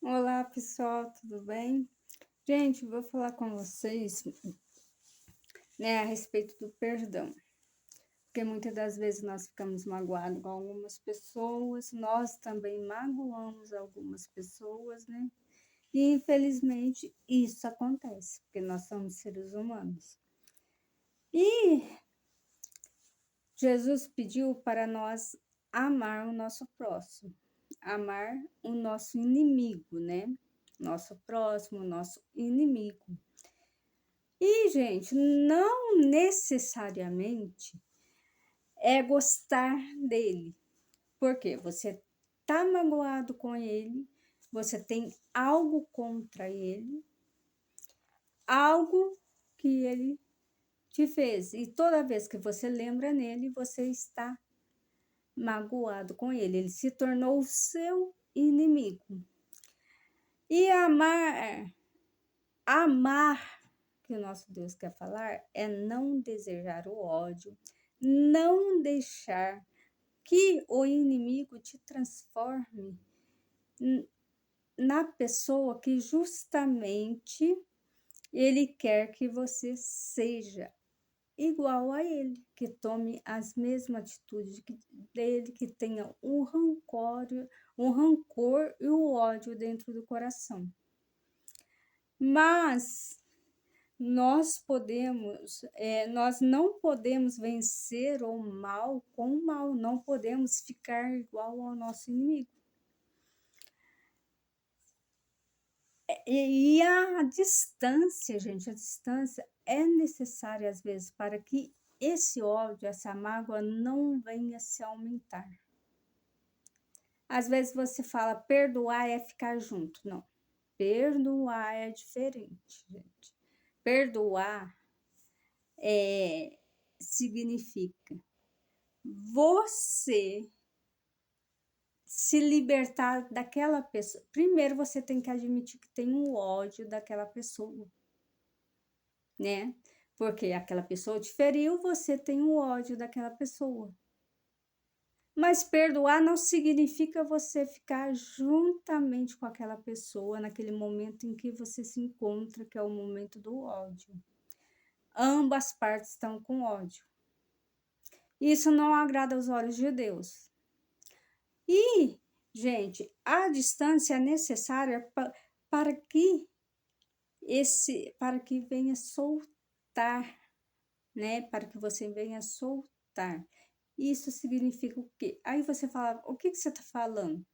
Olá, pessoal, tudo bem? Gente, vou falar com vocês, né, a respeito do perdão, porque muitas das vezes nós ficamos magoados com algumas pessoas, nós também magoamos algumas pessoas, né? E infelizmente isso acontece, porque nós somos seres humanos. E Jesus pediu para nós amar o nosso próximo, amar o nosso inimigo, né? Nosso próximo, nosso inimigo. E, gente, não necessariamente é gostar dele, porque você tá magoado com ele, você tem algo contra ele, algo que ele te fez. E toda vez que você lembra nele, você está magoado com ele. Ele se tornou o seu inimigo. E amar, que o nosso Deus quer falar, é não desejar o ódio, não deixar que o inimigo te transforme na pessoa que justamente ele quer que você seja igual a ele, que tome as mesmas atitudes dele, que tenha um rancor e o ódio dentro do coração. Mas nós não podemos vencer o mal com o mal, não podemos ficar igual ao nosso inimigo. E a distância, gente, a distância é necessária às vezes para que esse ódio, essa mágoa não venha se aumentar. Às vezes você fala, perdoar é ficar junto. Não, perdoar é diferente, gente. Perdoar significa você se libertar daquela pessoa. Primeiro você tem que admitir que tem um ódio daquela pessoa, né? Porque aquela pessoa te feriu, você tem um ódio daquela pessoa. Mas perdoar não significa você ficar juntamente com aquela pessoa naquele momento em que você se encontra, que é o momento do ódio. Ambas partes estão com ódio. Isso não agrada aos olhos de Deus. E, gente, a distância é necessária para que venha soltar, né? Para que você venha soltar. Isso significa o quê? Aí você fala, o que você está falando?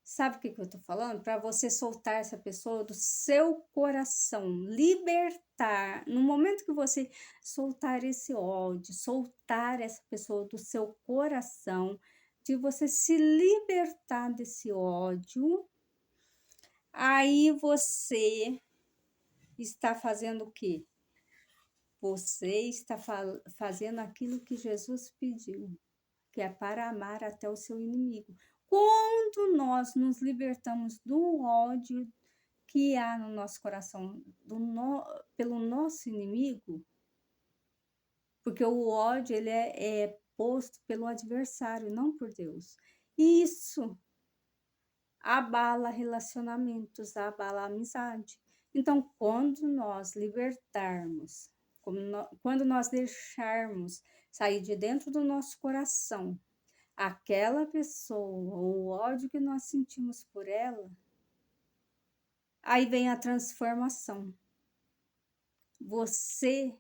Sabe o que eu estou falando? Para você soltar essa pessoa do seu coração, libertar. No momento que você soltar esse ódio, soltar essa pessoa do seu coração, de você se libertar desse ódio, aí você está fazendo o quê? Você está fazendo aquilo que Jesus pediu, que é para amar até o seu inimigo. Quando nós nos libertamos do ódio que há no nosso coração pelo nosso inimigo, porque o ódio ele é posto pelo adversário, não por Deus. E isso abala relacionamentos, abala a amizade. Então, quando nós libertarmos, quando nós deixarmos sair de dentro do nosso coração aquela pessoa, o ódio que nós sentimos por ela, aí vem a transformação. Você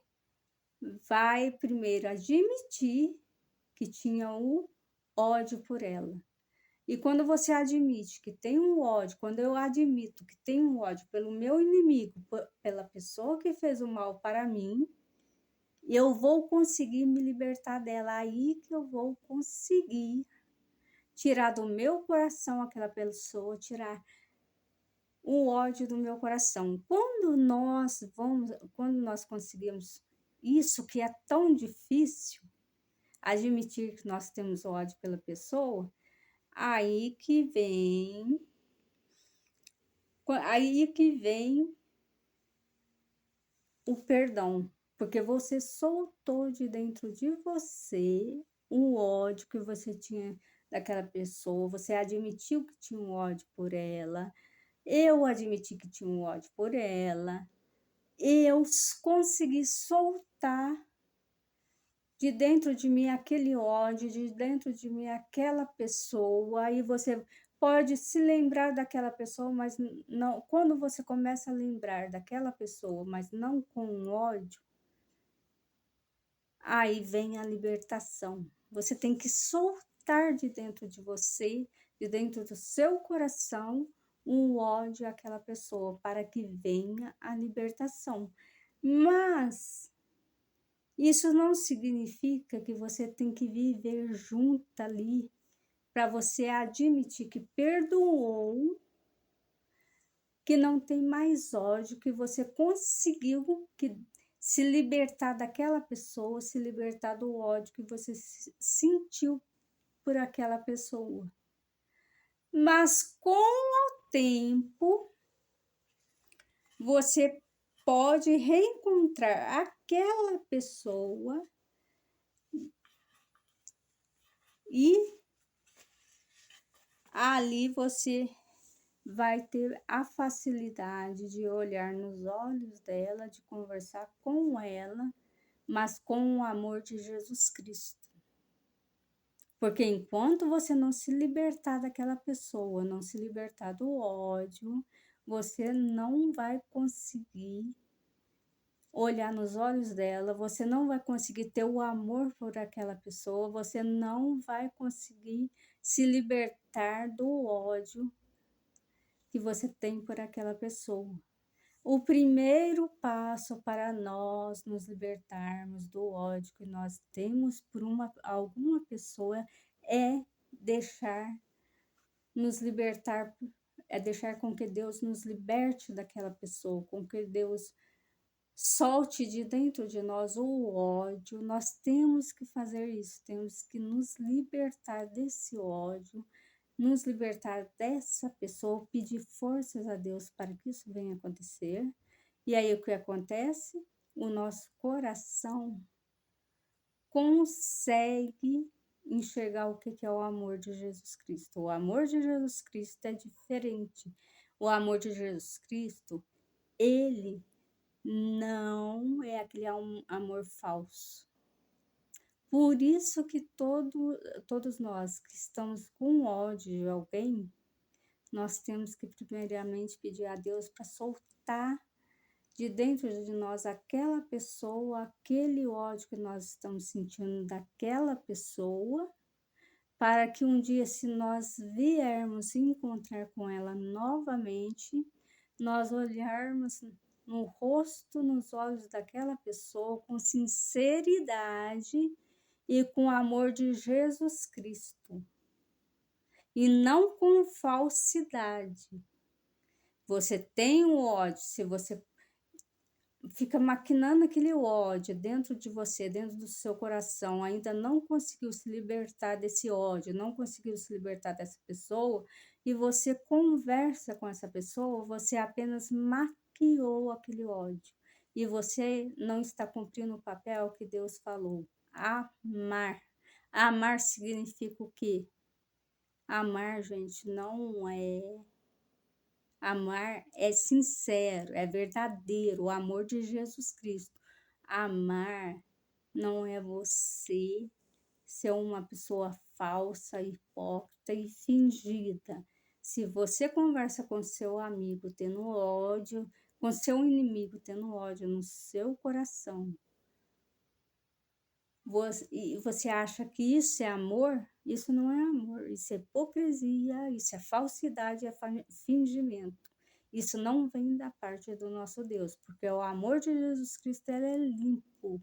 vai primeiro admitir que tinha o ódio por ela. E quando você admite que tem um ódio, quando eu admito que tem um ódio pelo meu inimigo, pela pessoa que fez o mal para mim, eu vou conseguir me libertar dela. Aí que eu vou conseguir tirar do meu coração aquela pessoa, tirar o ódio do meu coração. Quando nós conseguimos isso que é tão difícil, admitir que nós temos ódio pela pessoa, aí que vem o perdão, porque você soltou de dentro de você o ódio que você tinha daquela pessoa, você admitiu que tinha um ódio por ela, Eu admiti que tinha um ódio por ela, eu consegui soltar de dentro de mim aquele ódio, de dentro de mim aquela pessoa, aí você pode se lembrar daquela pessoa, mas não, quando você começa a lembrar daquela pessoa, mas não com ódio, aí vem a libertação. Você tem que soltar de dentro de você, de dentro do seu coração, um ódio àquela pessoa, para que venha a libertação. Mas isso não significa que você tem que viver junto ali para você admitir que perdoou, que não tem mais ódio, que você conseguiu se libertar daquela pessoa, se libertar do ódio que você sentiu por aquela pessoa. Mas com o tempo, você pode reencontrar aquela pessoa e ali você vai ter a facilidade de olhar nos olhos dela, de conversar com ela, mas com o amor de Jesus Cristo. Porque enquanto você não se libertar daquela pessoa, não se libertar do ódio, você não vai conseguir olhar nos olhos dela, você não vai conseguir ter o amor por aquela pessoa, você não vai conseguir se libertar do ódio que você tem por aquela pessoa. O primeiro passo para nós nos libertarmos do ódio que nós temos por alguma pessoa é deixar nos libertar, é deixar com que Deus nos liberte daquela pessoa, com que Deus solte de dentro de nós o ódio. Nós temos que fazer isso, temos que nos libertar desse ódio, nos libertar dessa pessoa, pedir forças a Deus para que isso venha acontecer. E aí o que acontece? O nosso coração consegue enxergar o que é o amor de Jesus Cristo. O amor de Jesus Cristo é diferente. O amor de Jesus Cristo, ele não é aquele amor falso. Por isso que todos nós que estamos com ódio de alguém, nós temos que primeiramente pedir a Deus para soltar de dentro de nós aquela pessoa, aquele ódio que nós estamos sentindo daquela pessoa, para que um dia, se nós viermos encontrar com ela novamente, nós olharmos no rosto, nos olhos daquela pessoa com sinceridade e com o amor de Jesus Cristo, e não com falsidade. Você tem o ódio, se você fica maquinando aquele ódio dentro de você, dentro do seu coração, ainda não conseguiu se libertar desse ódio, não conseguiu se libertar dessa pessoa, e você conversa com essa pessoa, você apenas maquiou aquele ódio. E você não está cumprindo o papel que Deus falou. Amar. Amar significa o quê? Amar, gente, não é... Amar é sincero, é verdadeiro, o amor de Jesus Cristo. Amar não é você ser uma pessoa falsa, hipócrita e fingida. Se você conversa com seu amigo tendo ódio, com seu inimigo tendo ódio no seu coração, e você acha que isso é amor? Isso não é amor, isso é hipocrisia, isso é falsidade, é fingimento. Isso não vem da parte do nosso Deus, porque o amor de Jesus Cristo, ele é limpo,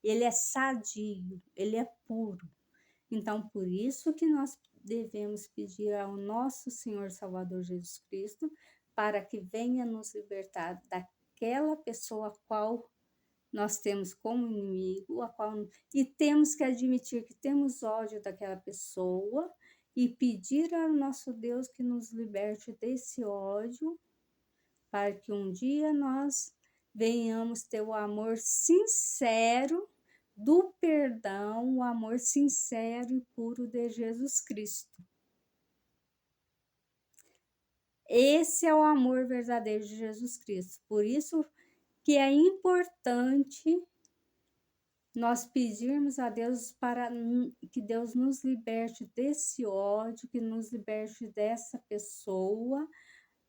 ele é sadio, ele é puro. Então, por isso que nós devemos pedir ao nosso Senhor Salvador Jesus Cristo para que venha nos libertar daquela pessoa a qual nós temos como inimigo, e temos que admitir que temos ódio daquela pessoa e pedir ao nosso Deus que nos liberte desse ódio, para que um dia nós venhamos ter o amor sincero do perdão, o amor sincero e puro de Jesus Cristo. Esse é o amor verdadeiro de Jesus Cristo. Por isso que é importante nós pedirmos a Deus para que Deus nos liberte desse ódio, que nos liberte dessa pessoa,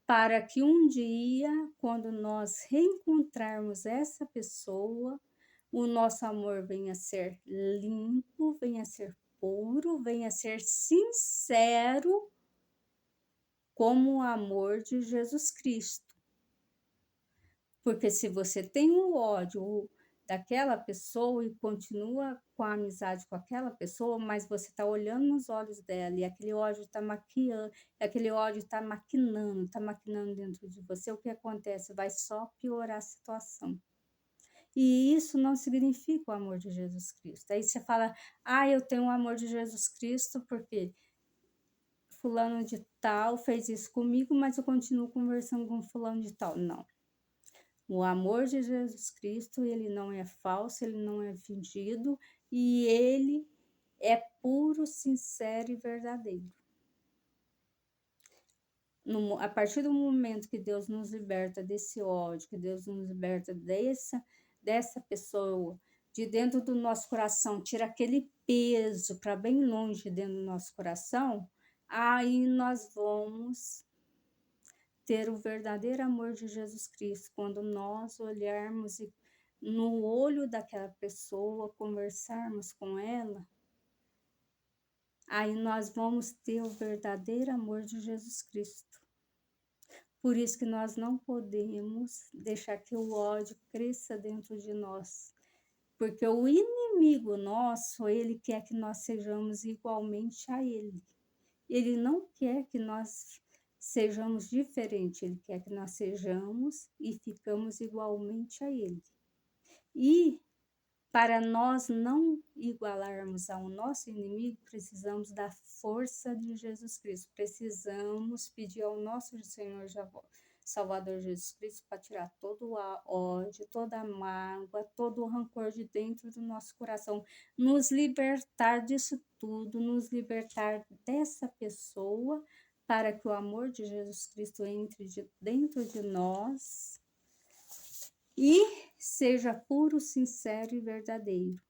para que um dia, quando nós reencontrarmos essa pessoa, o nosso amor venha a ser limpo, venha a ser puro, venha a ser sincero, como o amor de Jesus Cristo. Porque se você tem o ódio daquela pessoa e continua com a amizade com aquela pessoa, mas você está olhando nos olhos dela e aquele ódio está maquiando, aquele ódio está maquinando dentro de você, o que acontece? Vai só piorar a situação. E isso não significa o amor de Jesus Cristo. Aí você fala, eu tenho o amor de Jesus Cristo porque fulano de tal fez isso comigo, mas eu continuo conversando com fulano de tal. Não. O amor de Jesus Cristo, ele não é falso, ele não é fingido e ele é puro, sincero e verdadeiro. A partir do momento que Deus nos liberta desse ódio, que Deus nos liberta dessa pessoa, de dentro do nosso coração, tira aquele peso para bem longe dentro do nosso coração, aí nós vamos ter o verdadeiro amor de Jesus Cristo, quando nós olharmos no olho daquela pessoa, conversarmos com ela, aí nós vamos ter o verdadeiro amor de Jesus Cristo. Por isso que nós não podemos deixar que o ódio cresça dentro de nós, porque o inimigo nosso, ele quer que nós sejamos igualmente a ele. Ele não quer que nós sejamos diferentes, ele quer que nós sejamos e ficamos igualmente a ele. E para nós não igualarmos ao nosso inimigo, precisamos da força de Jesus Cristo. Precisamos pedir ao nosso Senhor Salvador Jesus Cristo para tirar todo o ódio, toda a mágoa, todo o rancor de dentro do nosso coração, nos libertar disso tudo, nos libertar dessa pessoa, para que o amor de Jesus Cristo entre dentro de nós e seja puro, sincero e verdadeiro.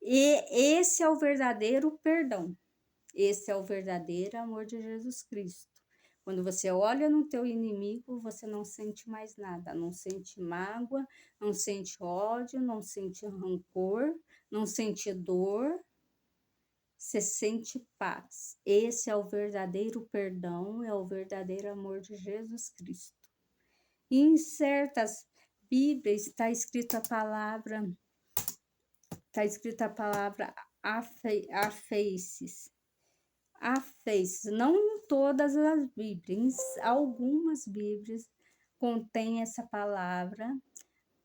E esse é o verdadeiro perdão. Esse é o verdadeiro amor de Jesus Cristo. Quando você olha no teu inimigo, você não sente mais nada, não sente mágoa, não sente ódio, não sente rancor, não sente dor, você sente paz. Esse é o verdadeiro perdão, é o verdadeiro amor de Jesus Cristo. E em certas Bíblias está escrita a palavra afeices. Não em todas as Bíblias, algumas Bíblias contêm essa palavra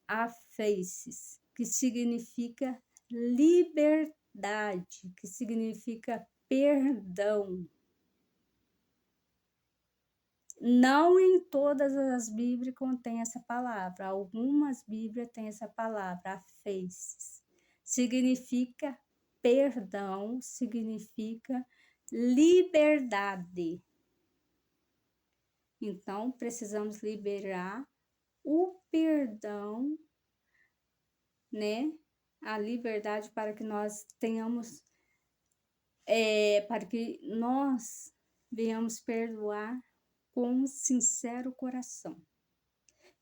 afeices, que significa liberdade, que significa perdão. Não em todas as Bíblias contém essa palavra, algumas Bíblias têm essa palavra, afeices. Significa perdão, significa liberdade. Então, precisamos liberar o perdão, né? A liberdade para que nós tenhamos, para que nós venhamos perdoar com sincero coração.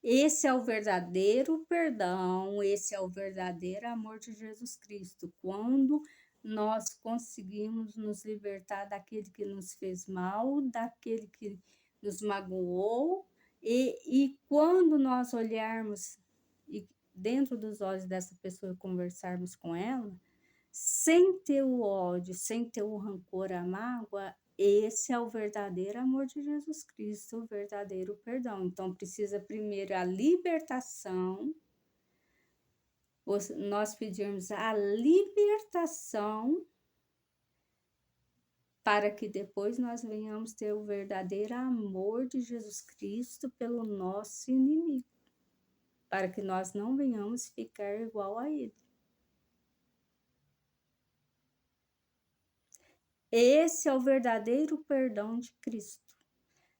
Esse é o verdadeiro perdão, esse é o verdadeiro amor de Jesus Cristo, quando nós conseguimos nos libertar daquele que nos fez mal, daquele que nos magoou, e quando nós olharmos dentro dos olhos dessa pessoa e conversarmos com ela, sem ter o ódio, sem ter o rancor, a mágoa, esse é o verdadeiro amor de Jesus Cristo, o verdadeiro perdão. Então, precisa primeiro a libertação, nós pedirmos a libertação, para que depois nós venhamos ter o verdadeiro amor de Jesus Cristo pelo nosso inimigo, para que nós não venhamos ficar igual a ele. Esse é o verdadeiro perdão de Cristo.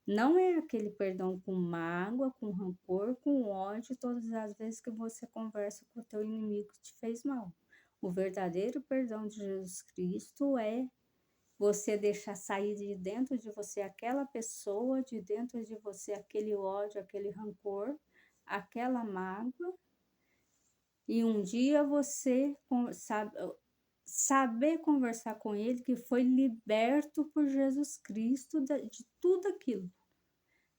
Não é aquele perdão com mágoa, com rancor, com ódio, todas as vezes que você conversa com o teu inimigo que te fez mal. O verdadeiro perdão de Jesus Cristo é você deixar sair de dentro de você aquela pessoa, de dentro de você aquele ódio, aquele rancor, aquela mágoa, e um dia você saber conversar com ele que foi liberto por Jesus Cristo de tudo aquilo.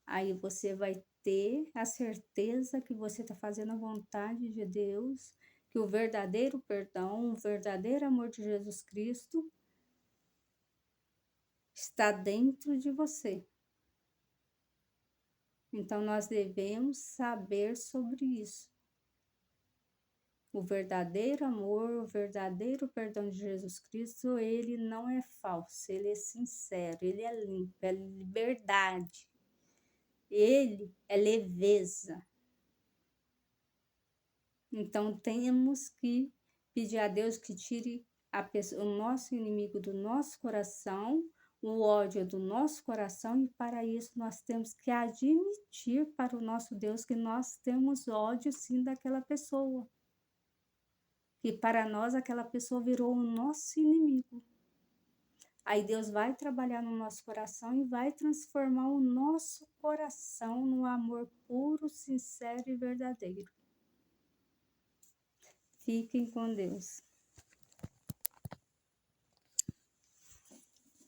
Aí você vai ter a certeza que você está fazendo a vontade de Deus, que o verdadeiro perdão, o verdadeiro amor de Jesus Cristo está dentro de você. Então nós devemos saber sobre isso. O verdadeiro amor, o verdadeiro perdão de Jesus Cristo, ele não é falso, ele é sincero, ele é limpo, é liberdade. Ele é leveza. Então temos que pedir a Deus que tire o nosso inimigo do nosso coração, o ódio do nosso coração, e para isso nós temos que admitir para o nosso Deus que nós temos ódio sim daquela pessoa. E para nós aquela pessoa virou o nosso inimigo. Aí Deus vai trabalhar no nosso coração e vai transformar o nosso coração no amor puro, sincero e verdadeiro. Fiquem com Deus.